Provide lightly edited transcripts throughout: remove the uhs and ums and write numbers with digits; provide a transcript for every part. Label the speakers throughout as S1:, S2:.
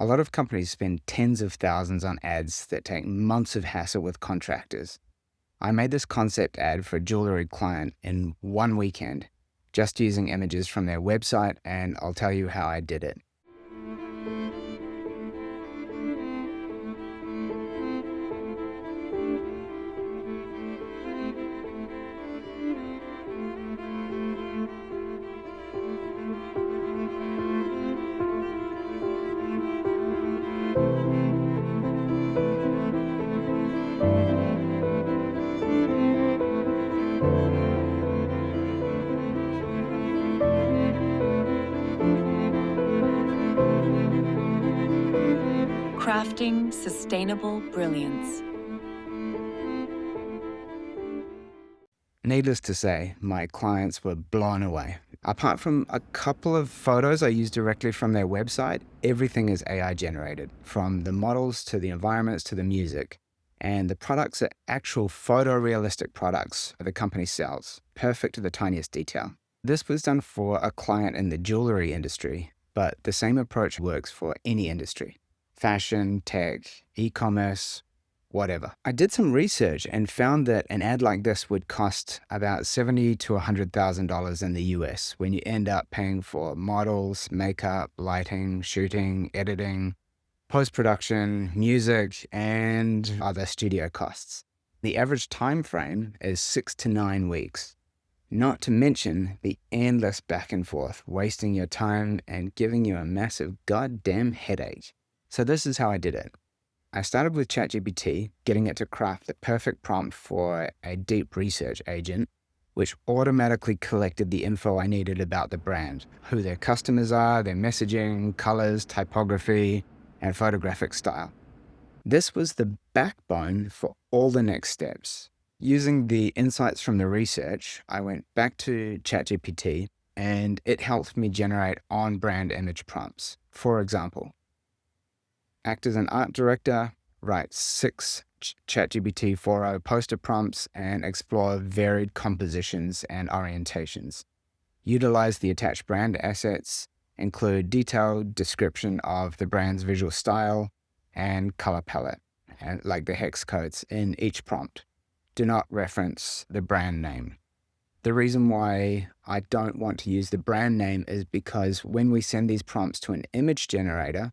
S1: A lot of companies spend tens of thousands on ads that take months of hassle with contractors. I made this concept ad for a jewelry client in one weekend, just using images from their website, and I'll tell you how I did it.
S2: Crafting sustainable brilliance.
S1: Needless to say, my clients were blown away. Apart from a couple of photos I used directly from their website, everything is AI generated, from the models to the environments to the music. And the products are actual photorealistic products the company sells, perfect to the tiniest detail. This was done for a client in the jewelry industry, but the same approach works for any industry. Fashion, tech, e-commerce, whatever. I did some research and found that an ad like this would cost about $70,000 to $100,000 in the US when you end up paying for models, makeup, lighting, shooting, editing, post-production, music, and other studio costs. The average time frame is 6 to 9 weeks. Not to mention the endless back and forth, wasting your time and giving you a massive goddamn headache. So this is how I did it. I started with ChatGPT, getting it to craft the perfect prompt for a deep research agent, which automatically collected the info I needed about the brand, who their customers are, their messaging, colors, typography, and photographic style. This was the backbone for all the next steps. Using the insights from the research, I went back to ChatGPT, and it helped me generate on-brand image prompts. For example, act as an art director, write 6 ChatGPT 4.0 poster prompts, and explore varied compositions and orientations. Utilize the attached brand assets, include detailed description of the brand's visual style and color palette, and like the hex codes in each prompt. Do not reference the brand name. The reason why I don't want to use the brand name is because when we send these prompts to an image generator,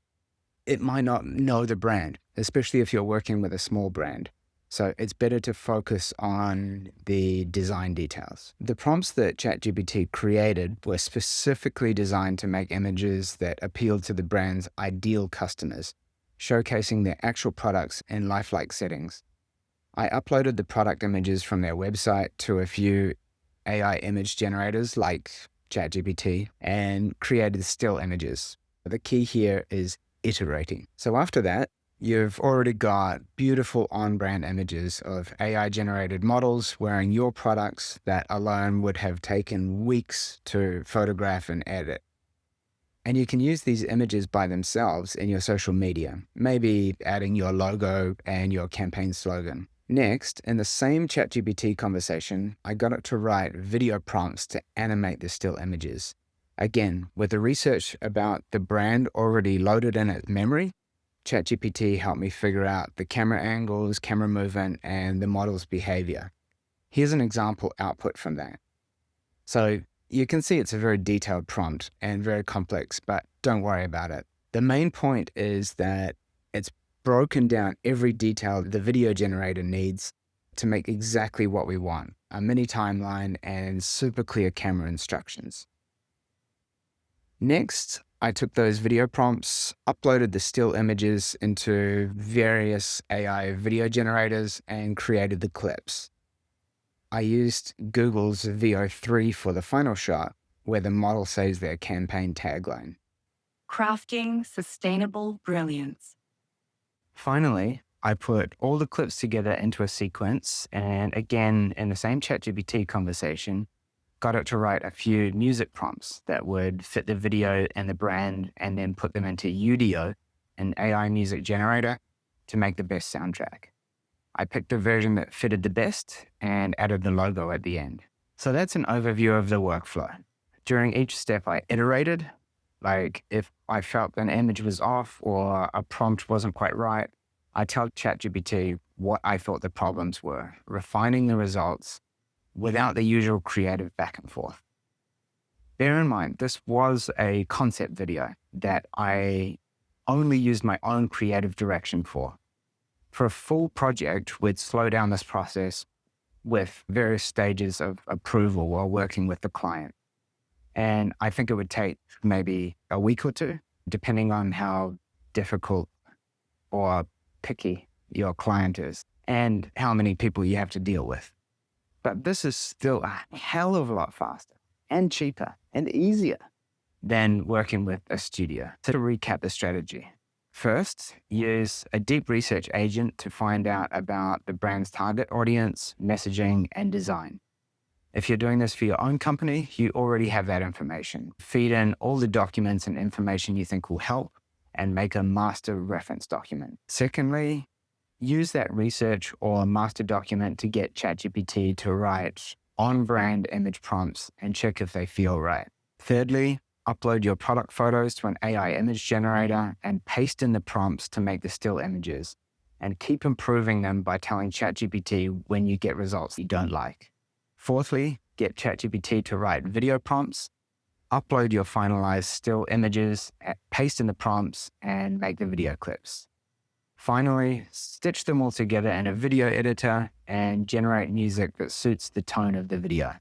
S1: it might not know the brand, especially if you're working with a small brand. So it's better to focus on the design details. The prompts that ChatGPT created were specifically designed to make images that appealed to the brand's ideal customers, showcasing their actual products in lifelike settings. I uploaded the product images from their website to a few AI image generators like ChatGPT and created still images. The key here is iterating. So after that, you've already got beautiful on-brand images of AI-generated models wearing your products that alone would have taken weeks to photograph and edit. And you can use these images by themselves in your social media, maybe adding your logo and your campaign slogan. Next, in the same ChatGPT conversation, I got it to write video prompts to animate the still images. Again, with the research about the brand already loaded in its memory, ChatGPT helped me figure out the camera angles, camera movement, and the model's behavior. Here's an example output from that. So you can see it's a very detailed prompt and very complex, but don't worry about it. The main point is that it's broken down every detail the video generator needs to make exactly what we want, a mini timeline and super clear camera instructions. Next, I took those video prompts, uploaded the still images into various AI video generators, and created the clips. I used Google's VO3 for the final shot, where the model says their campaign tagline.
S2: Crafting sustainable brilliance.
S1: Finally, I put all the clips together into a sequence, and again, in the same ChatGPT conversation, got it to write a few music prompts that would fit the video and the brand, and then put them into Udio, an AI music generator, to make the best soundtrack. I picked a version that fitted the best and added the logo at the end. So that's an overview of the workflow. During each step, I iterated, Like if I felt an image was off or a prompt wasn't quite right, I tell ChatGPT what I thought the problems were, refining the results without the usual creative back and forth. Bear in mind, this was a concept video that I only used my own creative direction for. For a full project, we'd slow down this process with various stages of approval while working with the client. And I think it would take maybe a week or two, depending on how difficult or picky your client is and how many people you have to deal with. But this is still a hell of a lot faster and cheaper and easier than working with a studio. So to recap the strategy, first, use a deep research agent to find out about the brand's target audience, messaging, and design. If you're doing this for your own company, you already have that information. Feed in all the documents and information you think will help and make a master reference document. Secondly, use that research or master document to get ChatGPT to write on-brand image prompts and check if they feel right. Thirdly, upload your product photos to an AI image generator and paste in the prompts to make the still images, and keep improving them by telling ChatGPT when you get results you don't like. Fourthly, get ChatGPT to write video prompts, upload your finalized still images, paste in the prompts, and make the video clips. Finally, stitch them all together in a video editor and generate music that suits the tone of the video.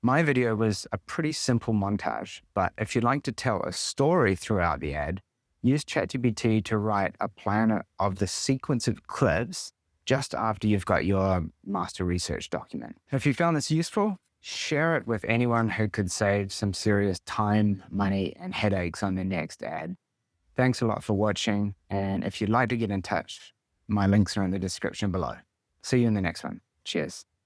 S1: My video was a pretty simple montage, but if you'd like to tell a story throughout the ad, use ChatGPT to write a plan of the sequence of clips just after you've got your master research document. If you found this useful, share it with anyone who could save some serious time, money, and headaches on their next ad. Thanks a lot for watching, and if you'd like to get in touch, my links are in the description below. See you in the next one. Cheers.